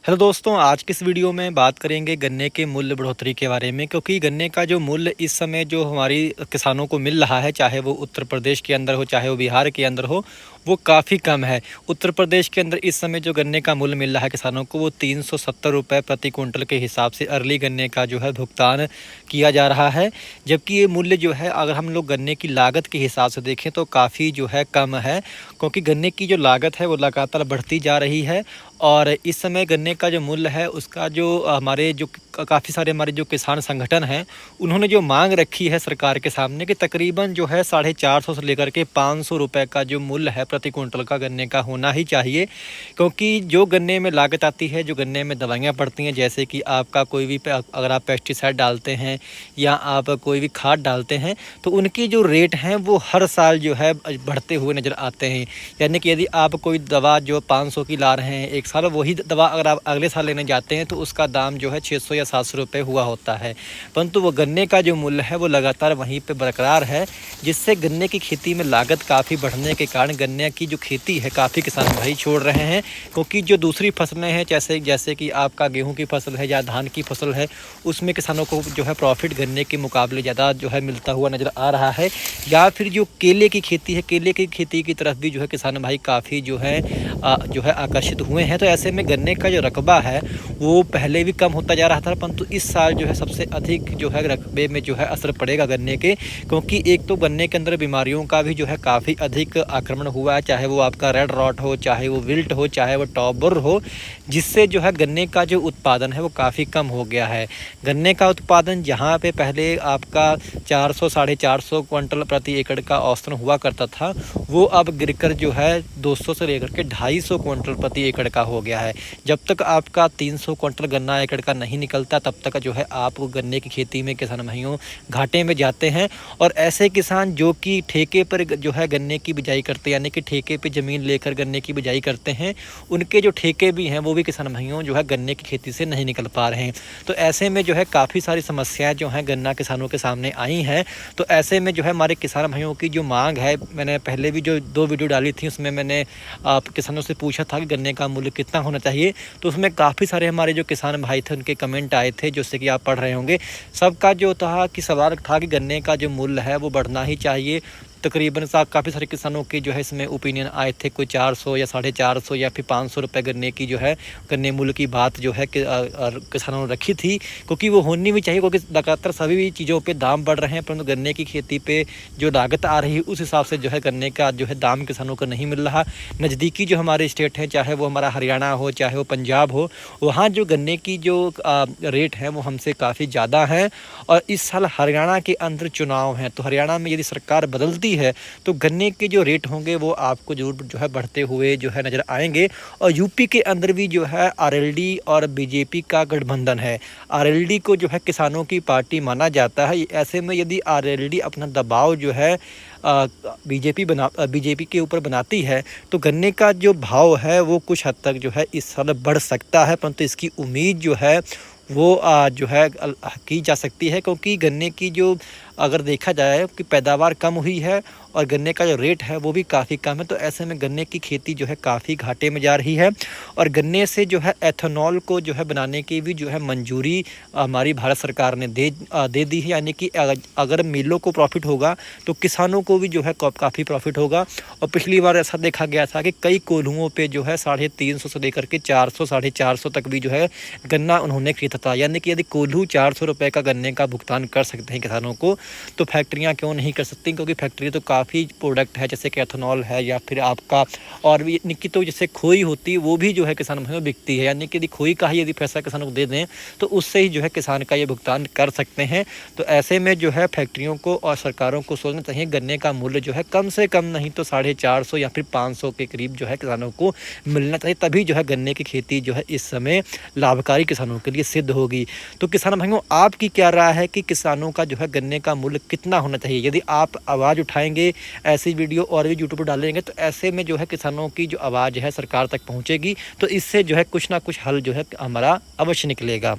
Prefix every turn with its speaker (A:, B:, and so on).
A: Hello दोस्तों, आज की इस वीडियो में बात करेंगे गन्ने के मूल्य बढ़ोतरी के बारे में। क्योंकि गन्ने का जो मूल्य इस समय जो हमारी किसानों को मिल रहा है, चाहे वो उत्तर प्रदेश के अंदर हो चाहे वो बिहार के अंदर हो, वो काफ़ी कम है। उत्तर प्रदेश के अंदर इस समय जो गन्ने का मूल्य मिल रहा है किसानों को, वो 370 रुपये प्रति कुंटल के हिसाब से अर्ली गन्ने का जो है भुगतान किया जा रहा है। जबकि ये मूल्य जो है, अगर हम लोग गन्ने की लागत के हिसाब से देखें तो काफ़ी जो है कम है। क्योंकि गन्ने की जो लागत है वो लगातार बढ़ती जा रही है। और इस समय गन्ने का जो मूल्य है उसका जो हमारे जो काफ़ी सारे हमारे जो किसान संगठन हैं, उन्होंने जो मांग रखी है सरकार के सामने कि तकरीबन जो है 450 से लेकर के 500 रुपये का जो मूल्य है प्रति कुंटल का गन्ने का होना ही चाहिए। क्योंकि जो गन्ने में लागत आती है, जो गन्ने में दवाइयाँ पड़ती हैं, जैसे कि आपका कोई भी अगर आप पेस्टिसाइड डालते हैं या आप कोई भी खाद डालते हैं, तो उनकी जो रेट हैं वो हर साल जो है बढ़ते हुए नज़र आते हैं। यानी कि यदि आप कोई दवा जो 500 की ला रहे हैं एक साल, वही दवा अगर आप अगले साल लेने जाते हैं तो उसका दाम जो है 600 या 700 रुपये हुआ होता है। परंतु वो गन्ने का जो मूल्य है वो लगातार वहीं पे बरकरार है, जिससे गन्ने की खेती में लागत काफ़ी बढ़ने के कारण गन्ने की जो खेती है काफ़ी किसान भाई छोड़ रहे हैं। क्योंकि जो दूसरी फसलें हैं, जैसे जैसे कि आपका गेहूँ की फसल है या धान की फसल है, उसमें किसानों को जो है प्रॉफिट गन्ने के मुकाबले ज़्यादा जो है मिलता हुआ नज़र आ रहा है। या फिर जो केले की खेती है, केले की खेती की तरफ भी जो है किसान भाई काफ़ी जो है आकर्षित हुए हैं। तो ऐसे में गन्ने का जो रकबा है वो पहले भी कम होता जा रहा था, परंतु इस साल जो है सबसे अधिक जो है रकबे में जो है असर पड़ेगा गन्ने के। क्योंकि एक तो गन्ने के अंदर बीमारियों का भी जो है काफ़ी अधिक आक्रमण हुआ है, चाहे वो आपका रेड रॉट हो, चाहे वो विल्ट हो, चाहे वो टॉप बुर हो, जिससे जो है गन्ने का जो उत्पादन है वो काफ़ी कम हो गया है। गन्ने का उत्पादन जहाँ पे पहले आपका 400 साढ़े 400 क्विंटल प्रति एकड़ का औसतन हुआ करता था, वो अब गिरकर जो है 200 से लेकर के 250 क्विंटल प्रति एकड़ का हो गया है। जब तक आपका 300 क्विंटल गन्ना एकड़ का नहीं निकलता, तब तक जो है आप गन्ने की खेती में किसान भाइयों घाटे में जाते हैं। और ऐसे किसान जो कि ठेके पर जो है गन्ने की बिजाई करते हैं, यानी कि ठेके पे ज़मीन लेकर गन्ने की बिजाई करते हैं, उनके जो ठेके भी हैं वो भी किसान भाइयों जो है गन्ने की खेती से नहीं निकल पा रहे हैं। तो ऐसे में जो है काफ़ी सारी समस्याएं जो हैं गन्ना किसानों के सामने आई हैं। तो ऐसे में जो है हमारे किसान भाइयों की जो मांग है, मैंने पहले भी जो 2 वीडियो डाली थी उसमें मैंने किसानों से पूछा था कि गन्ने का मूल्य कितना होना चाहिए। तो उसमें काफ़ी सारे हमारे जो किसान भाई थे उनके कमेंट आए थे, जैसे कि आप पढ़ रहे होंगे। सबका जो था कि सवाल था कि गन्ने का जो मूल्य है वो बढ़ना ही चाहिए। तकरीबन काफ़ी सारे किसानों के जो है इसमें ओपिनियन आए थे, कोई 400 या 450 या फिर 500 रुपये गन्ने की जो है गन्ने मूल्य की बात जो है कि किसानों ने रखी थी। क्योंकि वो होनी भी चाहिए, क्योंकि लगातार सभी भी चीज़ों पे दाम बढ़ रहे हैं, परंतु गन्ने की खेती पे जो लागत आ रही है उस हिसाब से जो है गन्ने का जो है दाम किसानों को नहीं मिल रहा। नज़दीकी जो हमारे स्टेट हैं, चाहे वो हमारा हरियाणा हो चाहे वो पंजाब हो, वहाँ जो गन्ने की जो रेट है वो हमसे काफ़ी ज़्यादा है। और इस साल हरियाणा के अंदर चुनाव हैं, तो हरियाणा में यदि सरकार बदलती है तो गन्ने के जो रेट होंगे वो आपको ज़रूर जो है बढ़ते हुए जो है नज़र आएंगे। और यूपी के अंदर भी जो है आरएलडी और बीजेपी का गठबंधन है। आरएलडी को जो है किसानों की पार्टी माना जाता है। ऐसे में यदि आरएलडी अपना दबाव जो है बीजेपी के ऊपर बनाती है, तो गन्ने का जो भाव है वो कुछ हद तक जो है इस साल बढ़ सकता है। परंतु इसकी उम्मीद जो है वो जो है की जा सकती है। क्योंकि गन्ने की जो अगर देखा जाए कि पैदावार कम हुई है और गन्ने का जो रेट है वो भी काफ़ी कम है। तो ऐसे में गन्ने की खेती जो है काफ़ी घाटे में जा रही है। और गन्ने से जो है एथेनॉल को जो है बनाने की भी जो है मंजूरी हमारी भारत सरकार ने दे दी है। यानी कि अगर मिलों को प्रॉफिट होगा तो किसानों को भी जो है काफ़ी प्रॉफिट होगा। और पिछली बार ऐसा देखा गया था कि कई कोल्हुओं पे जो है 350 से लेकर के 400 450 तक भी जो है गन्ना उन्होंने खरीदा था। यानी कि यदि कोल्हू 400 रुपये का गन्ने का भुगतान कर सकते हैं किसानों को, तो फैक्ट्रियां क्यों नहीं कर सकती। क्योंकि फैक्ट्री तो काफ़ी प्रोडक्ट है, जैसे कि एथेनॉल है या फिर आपका और भी निकी तो जैसे खोई होती है वो भी जो है किसान भाइयों बिकती है। यानी कि यदि खोई का ही यदि पैसा किसानों को दे दें तो उससे ही जो है किसान का ये भुगतान कर सकते हैं। तो ऐसे में जो है फैक्ट्रियों को और सरकारों को सोचना चाहिए गन्ने का मूल्य जो है कम से कम नहीं तो 450 या फिर 500 के करीब जो है किसानों को मिलना चाहिए। तभी जो है गन्ने की खेती जो है इस समय लाभकारी किसानों के लिए सिद्ध होगी। तो किसान भाइयों, आपकी क्या राय है कि किसानों का जो है गन्ने का मूल्य कितना होना चाहिए? यदि आप आवाज़ उठाएंगे, ऐसी वीडियो और भी यूट्यूब पर डालेंगे, तो ऐसे में जो है किसानों की जो आवाज़ है सरकार तक पहुंचेगी। तो इससे जो है कुछ ना कुछ हल जो है हमारा अवश्य निकलेगा।